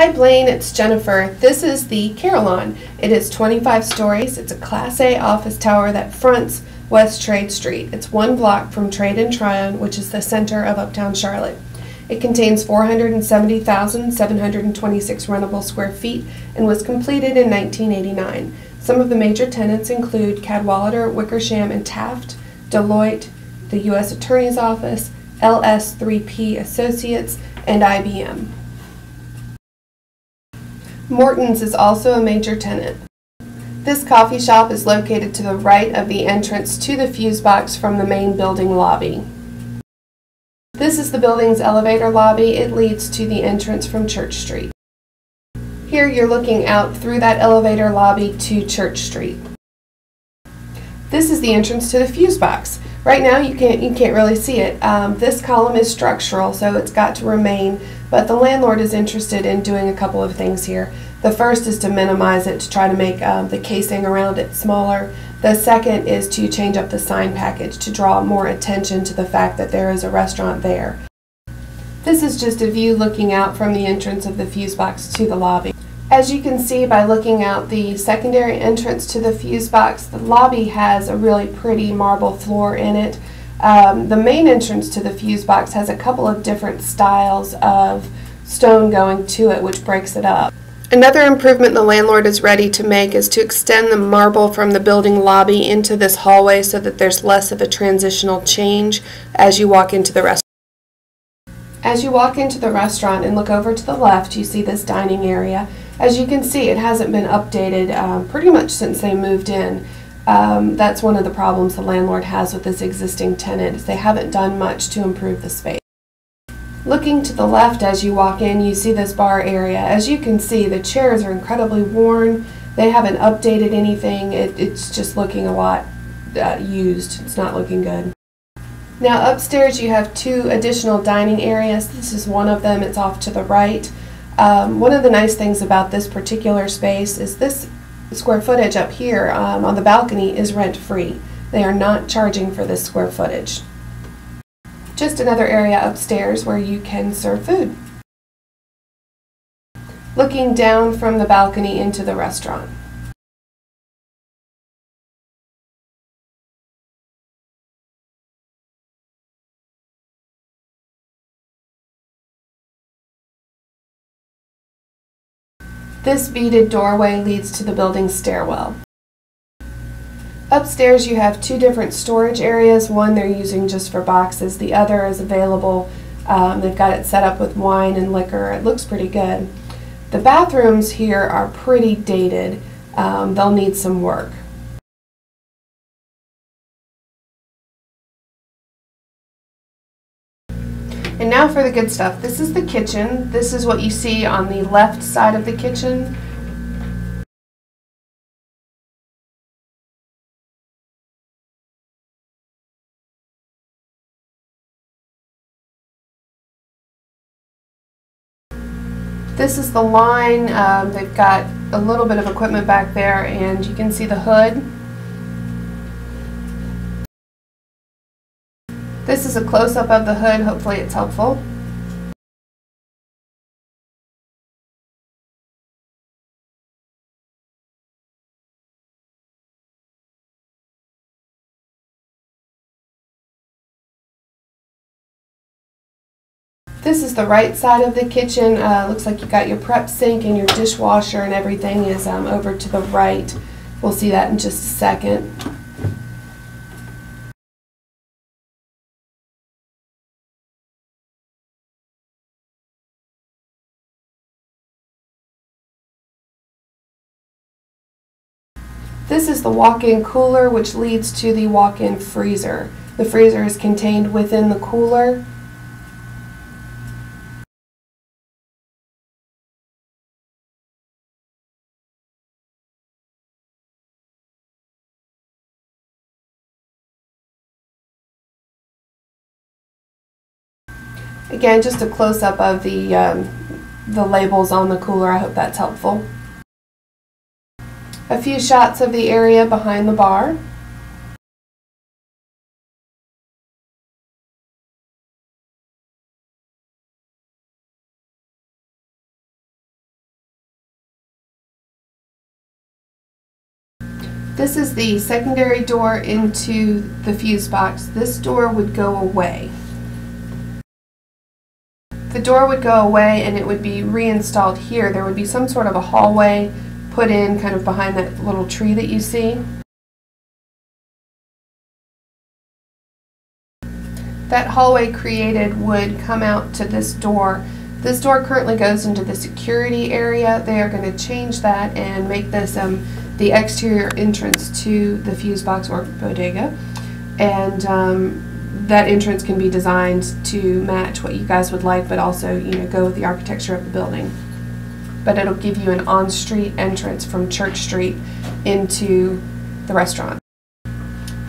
Hi Blaine, it's Jennifer. This is the Carillon. It is 25 stories. It's a Class A office tower that fronts West Trade Street. It's one block from Trade and Tryon, which is the center of Uptown Charlotte. It contains 470,726 rentable square feet and was completed in 1989. Some of the major tenants include Cadwalader, Wickersham and Taft, Deloitte, the U.S. Attorney's Office, LS3P Associates, and IBM. Morton's is also a major tenant. This coffee shop is located to the right of the entrance to the FuseBox from the main building lobby. This is the building's elevator lobby. It leads to the entrance from Church Street. Here you're looking out through that elevator lobby to Church Street. This is the entrance to the FuseBox. Right now you can't really see it. This column is structural, so it's got to remain, but the landlord is interested in doing a couple of things here. The first is to minimize it, to try to make the casing around it smaller. The second is to change up the sign package to draw more attention to the fact that there is a restaurant there. This is just a view looking out from the entrance of the FuseBox to the lobby. As you can see by looking out the secondary entrance to the FuseBox, the lobby has a really pretty marble floor in it. The main entrance to the FuseBox has a couple of different styles of stone going to it, which breaks it up. Another improvement the landlord is ready to make is to extend the marble from the building lobby into this hallway so that there's less of a transitional change as you walk into the restaurant. As you walk into the restaurant and look over to the left, you see this dining area. As you can see, it hasn't been updated pretty much since they moved in. That's one of the problems the landlord has with this existing tenant, is they haven't done much to improve the space. Looking to the left as you walk in, you see this bar area. As you can see, the chairs are incredibly worn. They haven't updated anything. It's just looking a lot used. It's not looking good. Now upstairs you have two additional dining areas. This is one of them. It's off to the right. One of the nice things about this particular space is this square footage up here on the balcony is rent-free. They are not charging for this square footage. Just another area upstairs where you can serve food. Looking down from the balcony into the restaurant. This beaded doorway leads to the building's stairwell. Upstairs you have two different storage areas. One they're using just for boxes. The other is available. They've got it set up with wine and liquor. It looks pretty good. The bathrooms here are pretty dated. They'll need some work. And now for the good stuff. This is the kitchen. This is what you see on the left side of the kitchen. This is the line. They've got a little bit of equipment back there, and you can see the hood. This is a close-up of the hood. Hopefully it's helpful. This is the right side of the kitchen. Looks like you got your prep sink and your dishwasher and everything is over to the right. We'll see that in just a second. This is the walk-in cooler, which leads to the walk-in freezer. The freezer is contained within the cooler. Again, just a close-up of the labels on the cooler. I hope that's helpful. A few shots of the area behind the bar. This is the secondary door into the FuseBox. This door would go away. The door would go away and it would be reinstalled here. There would be some sort of a hallway put in kind of behind that little tree that you see. That hallway created would come out to this door. This door currently goes into the security area. They are going to change that and make this the exterior entrance to the FuseBox or bodega. And that entrance can be designed to match what you guys would like, but also, go with the architecture of the building. But it'll give you an on-street entrance from Church Street into the restaurant.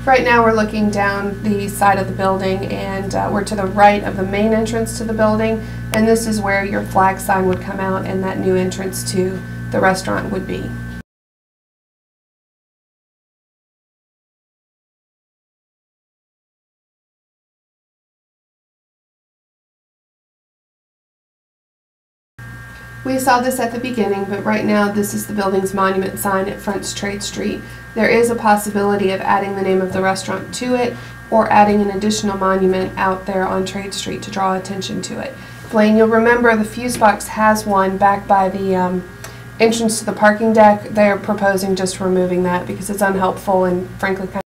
Right now we're looking down the side of the building, and we're to the right of the main entrance to the building, and this is where your flag sign would come out and that new entrance to the restaurant would be. We saw this at the beginning, but right now this is the building's monument sign. It fronts Trade Street. There is a possibility of adding the name of the restaurant to it or adding an additional monument out there on Trade Street to draw attention to it. Blaine, you'll remember the FuseBox has one back by the entrance to the parking deck. They're proposing just removing that because it's unhelpful and frankly kind of